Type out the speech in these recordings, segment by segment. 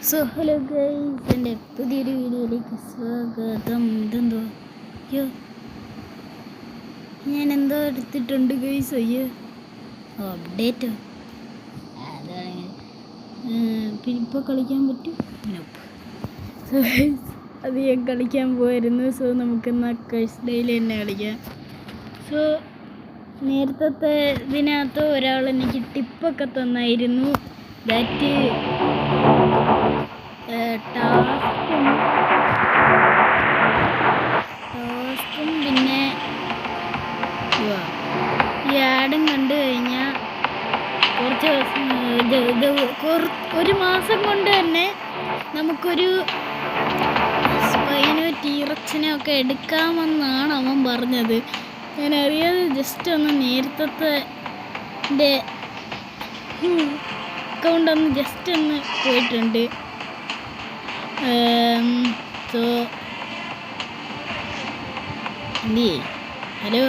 So hello guys, എൻ്റെ പുതിയൊരു വീഡിയോയിലേക്ക് സ്വാഗതം. ഇതെന്തോ അയ്യോ ഞാൻ എന്തോ എടുത്തിട്ടുണ്ട് ഗൈസ്. അയ്യോ അപ്ഡേറ്റോ അതാണ്. പിന്നെ ഇപ്പോൾ കളിക്കാൻ പറ്റും. സോ ഗൈസ്, അത് ഞാൻ കളിക്കാൻ പോയിരുന്നു. സോ നമുക്കെന്നാ കഴ്സ് ഡേയിൽ തന്നെ കളിക്കാം. സോ നേരത്തെ ഇതിനകത്ത് ഒരാൾ എനിക്ക് ടിപ്പൊക്കെ തന്നായിരുന്നു. ദാറ്റ് ടാസ്കും പിന്നെ ഈ ആഡും കണ്ടു കഴിഞ്ഞാൽ ഒരു മാസം കൊണ്ട് തന്നെ നമുക്കൊരു സ്പൈനോ ടീറക്സിനെ ഒക്കെ എടുക്കാമെന്നാണ് അവൻ പറഞ്ഞത്. ഞാൻ അറിയാതെ ജസ്റ്റ് ഒന്ന് നേരത്തെ അക്കൗണ്ട് ഒന്ന് ജസ്റ്റ് ഒന്ന് പോയിട്ടുണ്ട്. സോ എന്തി ഹലോ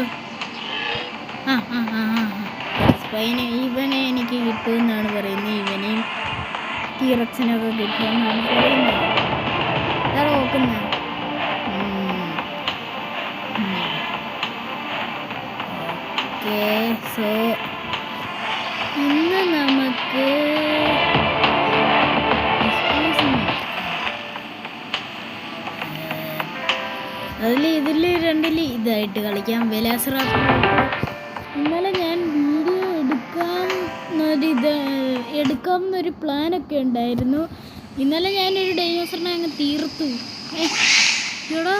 സ്പൈന് ഇവനെ എനിക്ക് കിട്ടുമെന്നാണ് പറയുന്നത്. ഇവനെയും ടീറക്സിനൊക്കെ കിട്ടുമെന്നാണ് പറയുന്നത്. അതാണ് നോക്കുന്നത്. ഓക്കെ, സോ ഇന്ന് നമുക്ക് ഇതിൽ രണ്ടിൽ ഇതായിട്ട് കളിക്കാം. വെലാസറാപ്പ് ഇന്നലെ ഞാൻ വീഡിയോ എടുക്കാമെന്നൊരു പ്ലാനൊക്കെ ഉണ്ടായിരുന്നു. ഇന്നലെ ഞാനൊരു ഡൈനോസറിനെ അങ്ങ് തീർത്തു. എടാ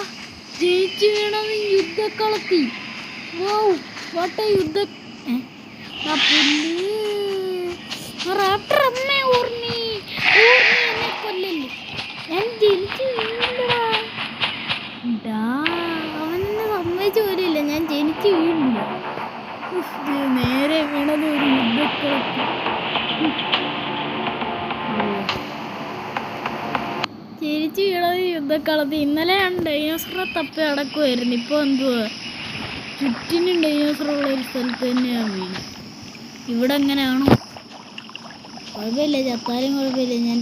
ജയിച്ചു വീണത് യുദ്ധക്കളത്തി. വൗ വാട്ട യുദ്ധ റാപ്റ്റർ അമ്മേ ഓർമ്മി എന്നെ കൊല്ലല്ലേ. ഞാൻ ജനിച്ചു വീണടാ. അവനെന്നെ സമ്മതിച്ച പോലെയില്ല, ഞാൻ ജനിച്ച് വീണില്ല. നേരെ വീണത് ഒരു യുദ്ധക്കളത്തി. ജനിച്ച് വീണത് യുദ്ധക്കളത്തി. ഇന്നലെ ഞാൻ ഡൈനോസറെ തപ്പി അടക്കുമായിരുന്നു. ഇപ്പോൾ എന്തുവാ ചുറ്റിനും ഡൈനോസറുള്ള ഒരു സ്ഥലത്ത് തന്നെയാണ് വീണ്. ഇവിടെ എങ്ങനെയാണോ കുഴപ്പമില്ല, ചത്താലും കുഴപ്പമില്ല. ഞാൻ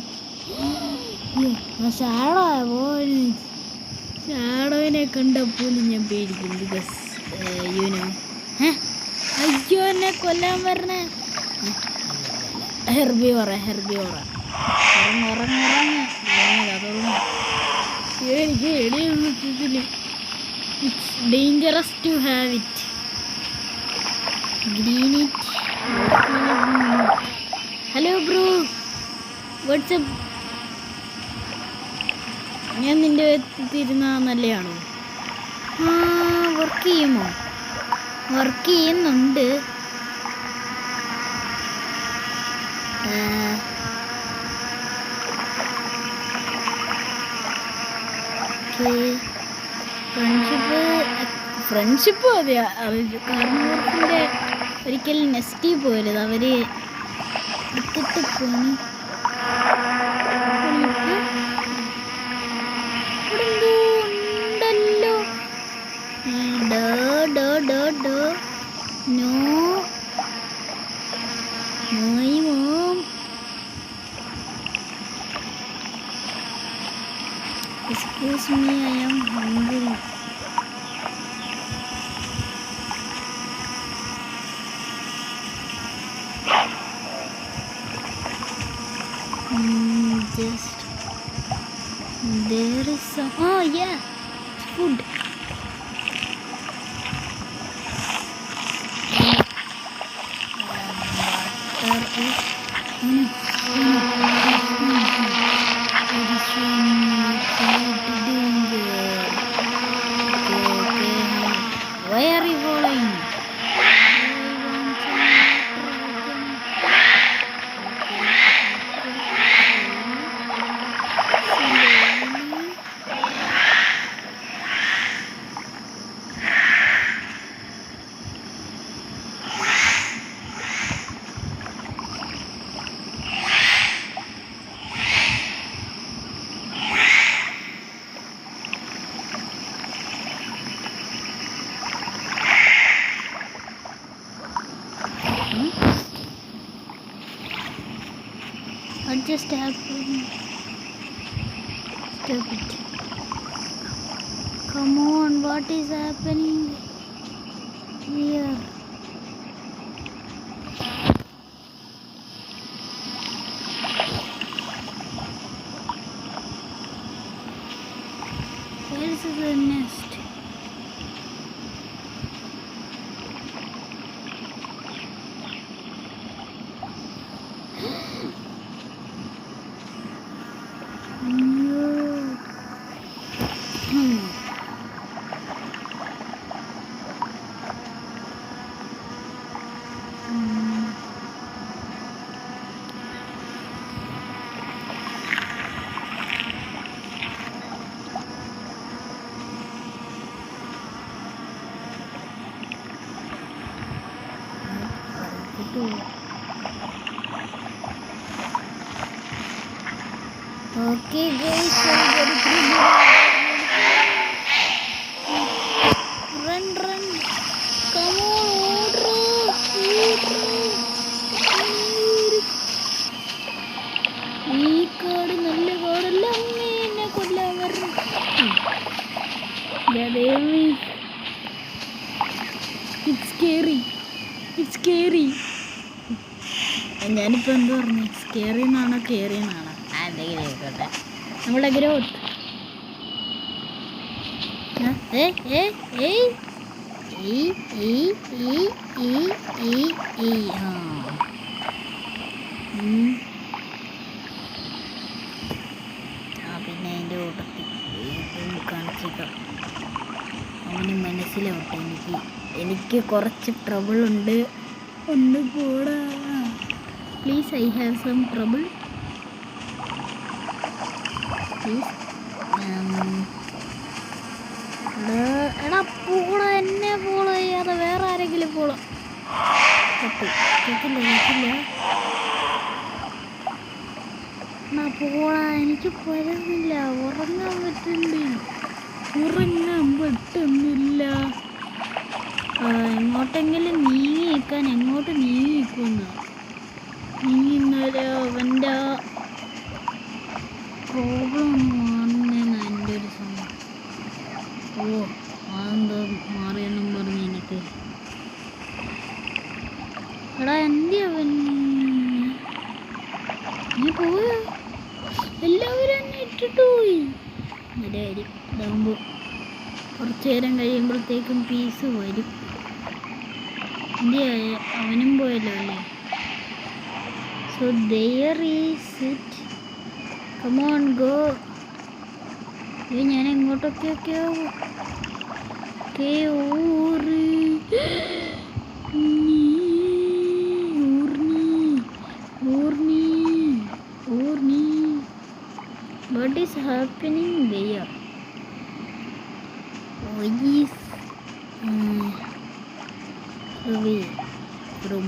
ഷാഡോവിനെ കണ്ടപ്പോലും ഞാൻ പേടിക്കും. ബിക്കോസ് യുനോ അയ്യോ എന്നെ കൊല്ലാൻ വരണേ. ഹെർബിയോറ എനിക്ക് എടിയൊന്നും. It's dangerous to have it. Green it. Hello bro, what's up. ഞാൻ നിൻ്റെ തിരുന്ന നല്ലതാണോ? വർക്ക് ചെയ്യുമോ? വർക്ക് ചെയ്യുന്നുണ്ട്. ഫ്രണ്ട്ഷിപ്പ് അതെയാ. കാർണിവോർസിൻ്റെ ഒരിക്കൽ നെസ്റ്റിൽ പോയത് അവർ എടുത്തിട്ട് പോണി. ഉണ്ടല്ലോ no my mom. Excuse me, I am hungry. Just there is some. Oh yeah, food. Why are you following? I just have stop it. Come on, what is happening here? Where is the nest? Okay guys, run, come on, ഈ കാട് നല്ല കാടല്ല, എന്നെ കൊല്ലാൻ വരണം. It's scary. ഞാനിപ്പോ എന്ത് പറഞ്ഞു? Scary എന്നാണോ കേറി എന്നാണോ? എന്തെങ്കിലും ആയിക്കോട്ടെ. നമ്മുടെ ഗ്രോത്ത് പിന്നെ അതിൻ്റെ കൂട്ടത്തിൽ കാണിച്ചേക്കാം. അവന് മനസ്സിലാവട്ടെ എനിക്ക് കുറച്ച് ട്രബിളുണ്ട്. ഒന്ന് പോടാ please. I have some trouble please. എടാ പോള, എന്നെ ഫോളോ ചെയ്യാതെ വേറെ ആരെങ്കിലും ഫോളോ. കേട്ടില്ല എന്നാ പോള. എനിക്ക് പറ്റുന്നില്ല, ഉറങ്ങാൻ പറ്റുന്നില്ല. എങ്ങോട്ടെങ്കിലും നീങ്ങി നിൽക്കാൻ. എങ്ങോട്ട് നീങ്ങി നിൽക്കുന്ന നീങ്ങുന്നവരോ അവൻ്റെ പ്രോബ്ലം മാറുന്നതെന്ന് എൻ്റെ ഒരു സമയം. അതെന്തോ മാറിയെന്നും പറഞ്ഞ് എനിക്ക്. എടാ എൻ്റെ അവൻ നീ പോയോ? എല്ലാവരും എന്നെ ഇട്ടിട്ട് പോയി. നല്ല കാര്യം. ഇതാകുമ്പോൾ കുറച്ച് നേരം കഴിയുമ്പോഴത്തേക്കും പീസ് വരും. എൻ്റെ അവനും പോയല്ലോ അല്ലേ? So there is it. Come on, go. ഞാൻ എങ്ങോട്ടൊക്കെയൊക്കെയോ What is happening there? What is away from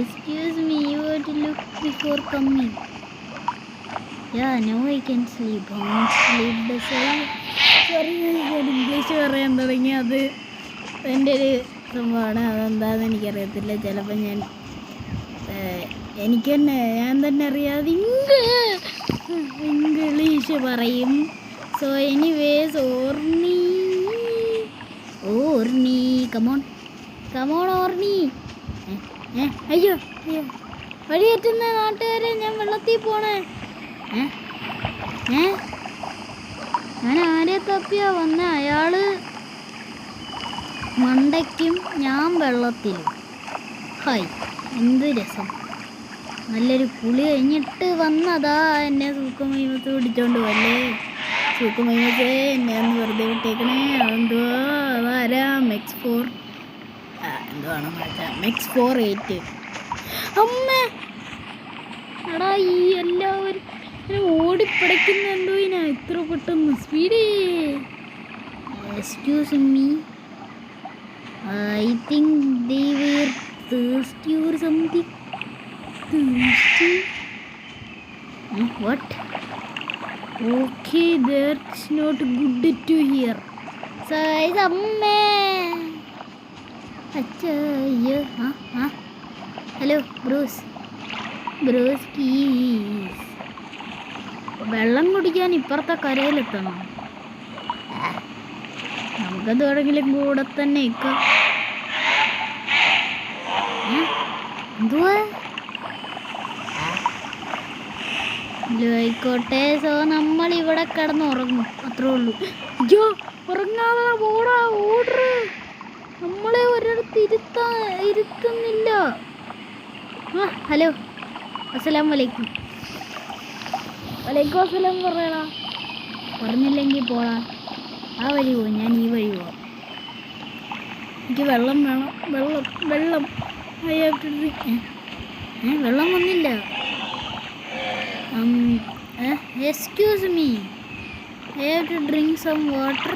Excuse me, you have to look before coming. Yeah, now I can sleep. I won't sleep the same. Sorry, ഞാൻ English പറയാൻ തുടങ്ങി. അത് എൻ്റെ ഒരു സംഭവമാണ്. അതെന്താണെന്ന് എനിക്കറിയത്തില്ല. ചിലപ്പോൾ ഞാൻ ഞാൻ തന്നെ അറിയാതെ ഇംഗ്ലീഷ് പറയും. സോ എനിവേസ് ഓർണി കമോൺ ഓർണി. അയ്യോ വഴിയേറ്റുന്ന നാട്ടുകാരെ, ഞാൻ വെള്ളത്തിൽ പോണേ. ഞാൻ ആരെ തപ്പിയാ വന്ന? അയാള് മണ്ടയ്ക്കും ഞാൻ വെള്ളത്തിലും. ഹായ്, എന്ത് രസം. നല്ലൊരു കുളി കഴിഞ്ഞിട്ട് വന്നതാ. എന്നെ സൂക്കമൈമത്ത് പിടിച്ചോണ്ട് പോല്ലേ. സൂക്കമൈമത്തെ എന്നെ ഒന്ന് വെറുതെ വിട്ടേക്കണേ. അതെന്തുവാ? അതാരാ? MEX4 എന്തുവാണെന്ന് വെച്ചാൽ MEX4-8. അമ്മ എടാ, ഈ എല്ലാവരും ഓടിപ്പിടയ്ക്കുന്ന എന്തോ ഇതിനാ ഇത്ര പെട്ടെന്ന് speed. Excuse me, I think they were thirsty or something. Thirsty? What? Okay, that's not good to hear. Size അമ്മേ. അച്ഛയ്യോ. Hello bros, broskis. വെള്ളം കുടിക്കാൻ ഇപ്പുറത്തെ കരയിലെത്തണം. നമുക്കത് എവിടെങ്കിലും കൂടെ തന്നെ നിൽക്കാം. എന്തുവാ ആയിക്കോട്ടെ. സോ നമ്മൾ ഇവിടെ കിടന്ന് ഉറങ്ങും, അത്രേ ഉള്ളൂ. അയ്യോ, ഉറങ്ങാതെ ഓടാ, ഓടറ്. നമ്മളെ ഒരിടത്ത് ഇരുത്തുന്നില്ല. ഹലോ, അസ്സലാമു അലൈക്കും. വലൈക്കും അസ്സലാം പറയടാ. പറഞ്ഞില്ലെങ്കിൽ പോടാ. ആ വഴി പോവും, ഞാൻ ഈ വഴി പോവാം. എനിക്ക് വെള്ളം വേണം, വെള്ളം വെള്ളം. വെള്ളം വന്നില്ല. Excuse me, I have to drink some water.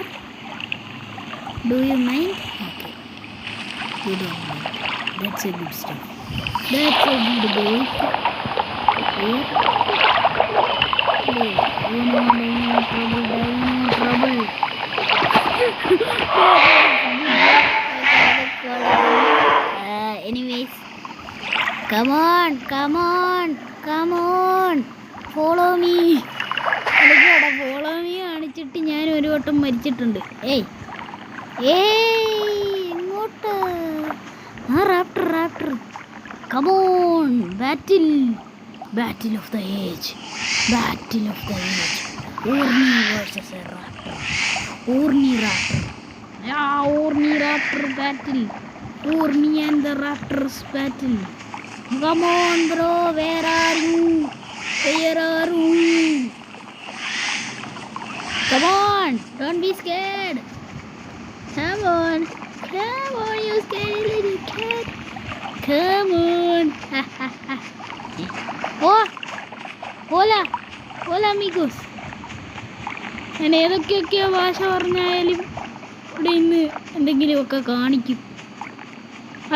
Do you mind? Okay, you don't mind. That's a good stuff. That's a good boy. trouble. Anyways, come on, follow me. Follow me കാണിച്ചിട്ട് ഞാൻ ഒരു വട്ടം മരിച്ചിട്ടുണ്ട്. ഇങ്ങോട്ട്. Raptor. Come on, battle of the age. Orni versus a raptor. Orni raptor battle. Orni and the raptors battle. Come on, bro. Where are you? Come on, don't be scared. Come on, you scary little cat. Come on. Hola amigos. ഞാൻ ഏതൊക്കെയൊക്കെയോ ഭാഷ പറഞ്ഞായാലും ഇവിടെ ഇന്ന് എന്തെങ്കിലുമൊക്കെ കാണിക്കും.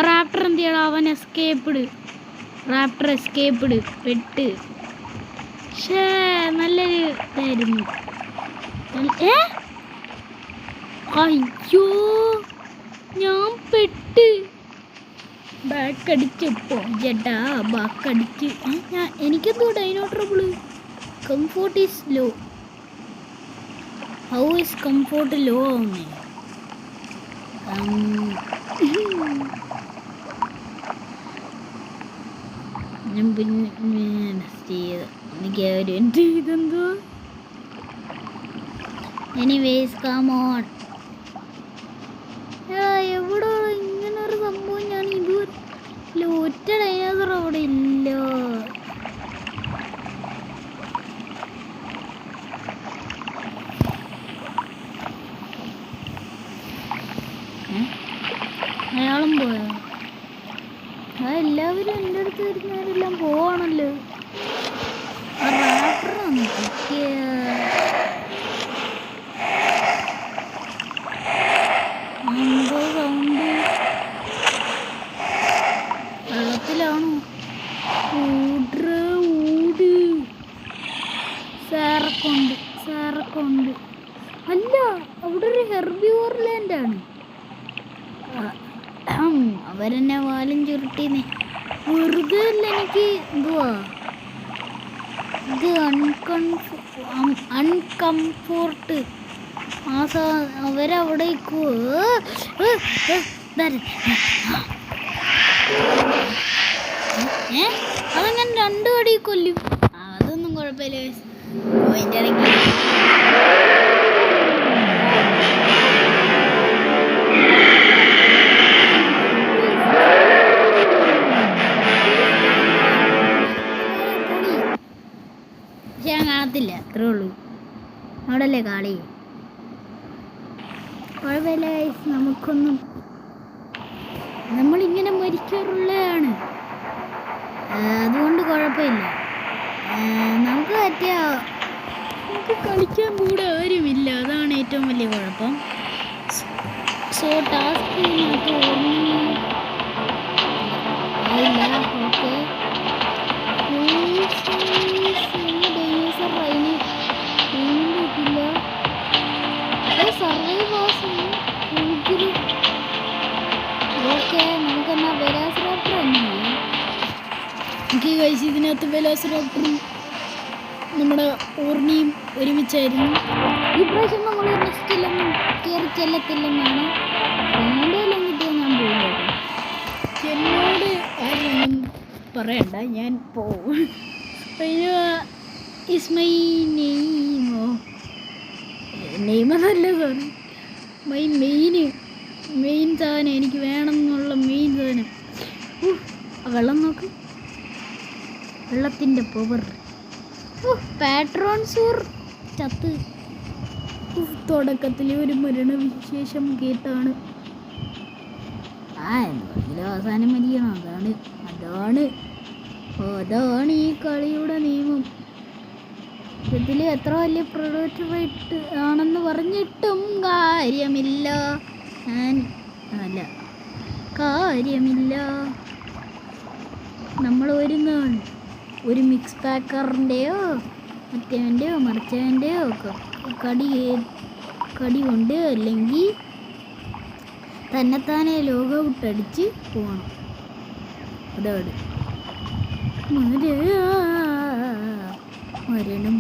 Raptor എന്ത് ചെയ്യണം? അവൻ Raptor എസ്കേപ്പ്ഡ് പെട്ട്. പക്ഷേ നല്ലൊരു ഇതായിരുന്നു. അയ്യോ, ഞാൻ പെട്ട്. ബാക്കടിച്ചപ്പോ ചേട്ടാ, ബാക്കടിച്ച്. എനിക്കെന്തോ dino trouble. Comfort is low. How is comfort low ആവുന്നേ? ഞാൻ പിന്നെ എനിക്ക് ഇതെന്തോ. Anyways come on. എവിടെ ഇങ്ങനൊരു സംഭവം ഞാൻ ഇതുവരെ ഒറ്റ ഡൈനോസർ അവിടെ ഇല്ല. അയാളും പോയോ? എല്ലാവരും എൻ്റെ അടുത്ത് വരുന്നവരെല്ലാം പോവാണല്ലോ. റാപ്റ്ററാണ് കിട്ടിയ. എന്തോ സൗണ്ട്. വെള്ളത്തിലാണോ? ഊട്. സാറൊക്കെ. അല്ല, അവിടെ ഒരു ഹെർബിവോർ ലാൻഡാണ്. അവരെന്നെ വാലും ചുരുട്ടിന്ന് വെറുതെ അല്ല. എനിക്ക് എന്തുവാ ഇത് അൺകംഫോർട്ട്. അവരവിടെ അതങ്ങനെ 2 അടി കൊല്ലും. അതൊന്നും കുഴപ്പമില്ല. അതിൻ്റെ ഇടയ്ക്ക് ഞാൻ കാണത്തില്ല, അത്രേ ഉള്ളൂ. അവിടല്ലേ കളി. കുഴപ്പമില്ല, നമുക്കൊന്നും, നമ്മളിങ്ങനെ മരിക്കാറുള്ളതാണ്, അതുകൊണ്ട് കുഴപ്പമില്ല. നമുക്ക് കളിക്കാൻ കൂടെ ആരുമില്ല, അതാണ് ഏറ്റവും വലിയ കുഴപ്പം. സോ ടാസ്ക് നമുക്ക് ഓർമ്മയില്ല. ഓക്കെ, ഓക്കെ, നമുക്കെന്നാ വെലാസിറാപ്റ്റർ തന്നെ. എനിക്ക് കഴിച്ച് ഇതിനകത്ത് വെലോസിറാപ്റ്ററും നമ്മുടെ ഓർണിയും ഒരുമിച്ചായിരുന്നു. ഈ പ്രാവശ്യം നമ്മൾ നെക്സ്റ്റിലൊന്നും കയറി ചെല്ലത്തില്ലെന്നാണ് റൗണ്ടിലും കിട്ടിയാൽ ഞാൻ പോകും. എന്നോട് ആരും പറയണ്ട, ഞാൻ പോവും. ഇസ്മൈ നെയ്മോ നെയ്മല്ല സോറി, മൈ മെയിൻ സാധനം എനിക്ക് വേണം എന്നുള്ള മെയിൻ സാധനം. വെള്ളം നോക്ക്, വെള്ളത്തിൻ്റെ പവർ. പാട്രോൺസൂർ ചത്ത്. തുടക്കത്തിൽ ഒരു മരണവിശേഷം കേട്ടാണ്. എന്തെങ്കിലും അവസാനം മരിക്കണം. അതാണ് ഈ കളിയുടെ നിയമം. ഇതിൽ എത്ര വലിയ പ്രൊഡക്റ്റ് ആണെന്ന് പറഞ്ഞിട്ടും കാര്യമില്ല. നമ്മൾ ഒരു നാൾ ഒരു മിക്സ് പാക്കറിൻ്റെയോ മറ്റേവൻ്റെയോ മറിച്ചവൻ്റെയോ കടി കൊണ്ട് അല്ലെങ്കിൽ തന്നെത്താനെ ലോകൗട്ട് അടിച്ച് പോകണം. അതാണ് മരണം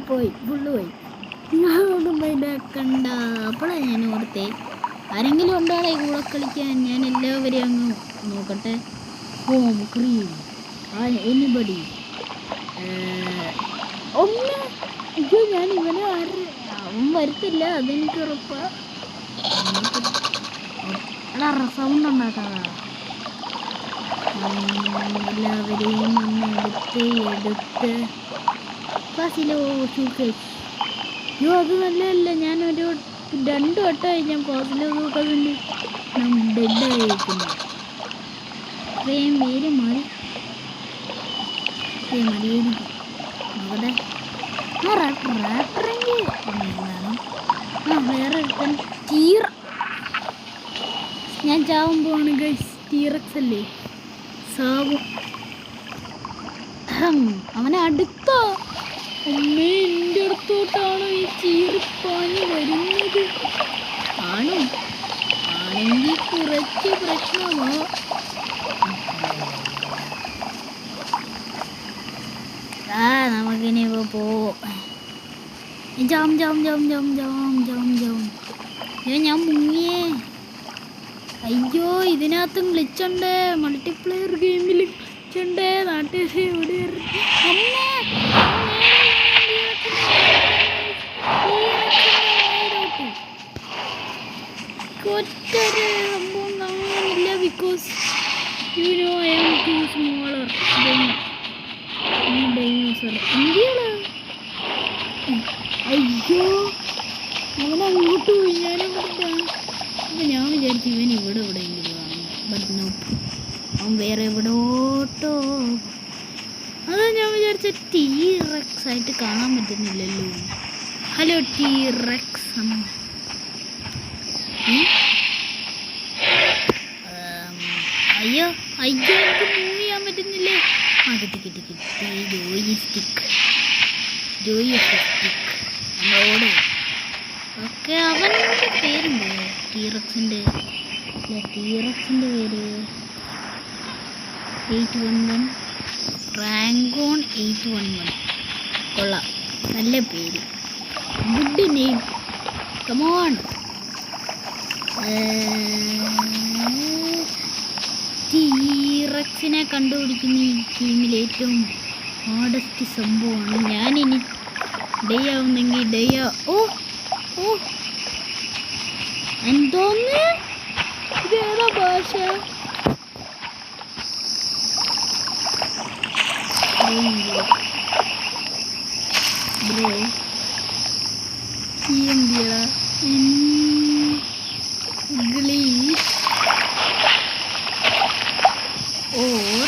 പോയി ഫുള്ള് പോയി. നിങ്ങളൊന്നും കണ്ട. അപ്പോഴാണ് ഞാൻ ഓർത്തേ ആരെങ്കിലും ഉണ്ടാളെ കൂടെ കളിക്കാൻ. ഞാൻ എല്ലാവരെയും അങ്ങ് നോക്കട്ടെ. ഹോം ക്രീം എനിബഡി ഒന്ന്. അയ്യോ, ഞാൻ ഇവനെ അവൻ വരത്തില്ല, അതെനിക്ക് ഉറപ്പാ. സൗണ്ട് ഉണ്ടാക്കാതാ. എല്ലാവരെയും ഒന്ന് എടുത്ത് ഫാസിലോ ഷൂക്കേസ്. അയ്യോ, അത് നല്ലതല്ല. ഞാൻ 2 വട്ടമായി ഞാൻ ഫാസിലോ ഷൂക്കേസിൻ്റെ ഡെഡായിരിക്കുന്നു. ഇത്രയും പേര് മതി. നോക്കട്ടെ. റാപ്പറെങ്കിൽ വേണം. വേറെ ഞാൻ ചാവാൻ പോവാണ് ഗൈസ്. ടീറക്സ് അല്ലേ സാവും. അവനെ അടുത്ത അമ്മേ, എൻ്റെ അടുത്തോട്ടാണോ ഈ ചീറിപ്പാഞ്ഞ് വരുന്നത്? ആണെങ്കിൽ കുറച്ച് പ്രശ്നമോ. നമുക്കിനി പോവും. ഞാൻ മുങ്ങിയേ. അയ്യോ, ഇതിനകത്തും ഗ്ലിച്ചുണ്ട്. മൾട്ടിപ്ലെയർ ഗെയിമിൽ ഗ്ലിച്ചുണ്ട്. നാട്ടിൽ ഇവിടെ ഒറ്റൊരു സംഭവം കാണാനില്ല. Because I am too smaller dinosaur. എന്തിയാണ്? അയ്യോ, അവനങ്ങോട്ട് പോയി. ഞാനവിടെ അപ്പം ഞാൻ വിചാരിച്ചു ഇവൻ ഇവിടെ എവിടെയെങ്കിലും കാണുന്നു. ബട്ട് നോ, അവൻ വേറെ എവിടോട്ടോ. അതാ ഞാൻ വിചാരിച്ച ടീറക്സ് ആയിട്ട് കാണാൻ പറ്റുന്നില്ലല്ലോ. Hello T rex. അയ്യോ എനിക്ക് മൂവ് ചെയ്യാൻ പറ്റുന്നില്ലേ? കിട്ടി. ജോയി സ്റ്റിക്ക് നമ്മളോട്. ഓക്കെ, അവൻ്റെ പേരുണ്ട് ടീറക്സിൻ്റെ പേര് 811 റാങ്കോൺ 811. കൊള്ളാം, നല്ല പേര്, ഗുഡ് നെയിം. കമോൺ. ടീറക്സിനെ കണ്ടുപിടിക്കുന്ന ഈ ഗെയിമിൽ ഏറ്റവും ഹാർഡസ്റ്റ് സംഭവമാണ്. ഞാനിനി ഡേ ആവുന്നെങ്കിൽ എന്തോന്ന് ഇതേതാ ഭാഷ? Bro India English or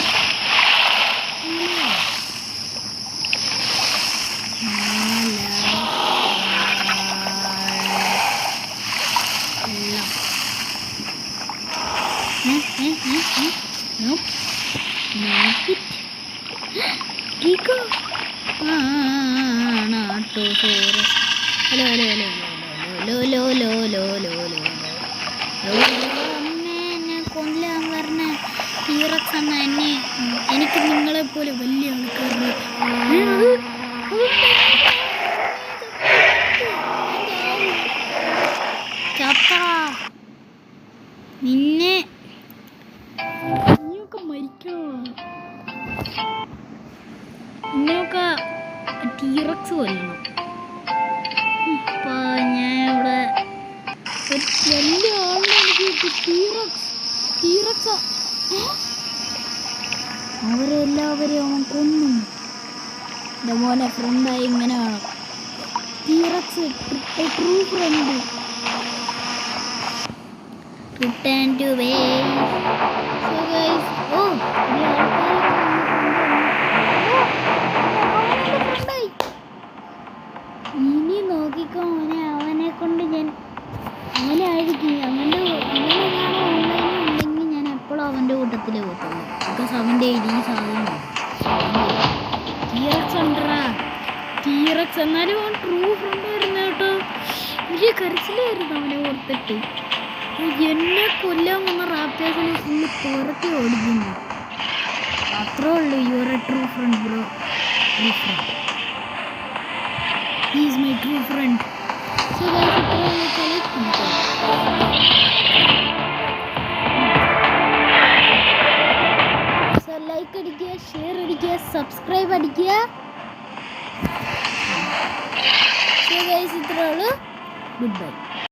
T rex എന്ന എന്നെ എനിക്ക് നിങ്ങളെപ്പോലെ വലിയ ആൾക്കാരുടെ നിന്നെ നീയൊക്കെ മരിക്കണോ? നിന്നെയൊക്കെ ടീറക്സ് കൊല്ലണം. ഇപ്പൊ ഞാൻ ഇവിടെ ഒരു വലിയ ആളുടെ എനിക്ക് ടീറക്സ് അവരെല്ലാവരെയും അവൻ കൊന്നു. എൻ്റെ മോനെ ഫ്രണ്ടായി ഇങ്ങനെ വേണം. T rex true front. Return to way. So guys, ഇനി നോക്കിക്കോ മോനെ, അവനെ കൊണ്ട് ഞാൻ അങ്ങനെ ആയിരിക്കും. അവനെ ഞാൻ ഓൺലൈനിൽ ഉണ്ടെങ്കിൽ ഞാൻ എപ്പോഴും അവൻ്റെ കൂട്ടത്തിലേ പോകത്തുള്ളൂ. ബിക്കോസ് അവൻ്റെ ഈ സാധനം ടീറക്സ് ഉണ്ടറാ. ടീറക്സ് എന്നാലും അവൻ ട്രൂ ഫ്രണ്ട് വരുന്ന കേട്ടോ. വലിയ കരച്ചിലായിരുന്നു അവനെ ഓർത്തിട്ട്. എന്നെ കൊല്ലാൻ വന്ന റാപ്പേഴ്സിനെ ഫുള്ള് തുരത്തി ഓടിക്കുന്നു. അത്രേ ഉള്ളൂ. Your A true front bro. True front. He is my true front. So like അടിക്കുക, ഷെയർ അടിക്കുക, സബ്സ്ക്രൈബ് അടിക്കുക. സോ ഗൈസ്, ഇത്രേ ഉള്ളൂ. Good bye.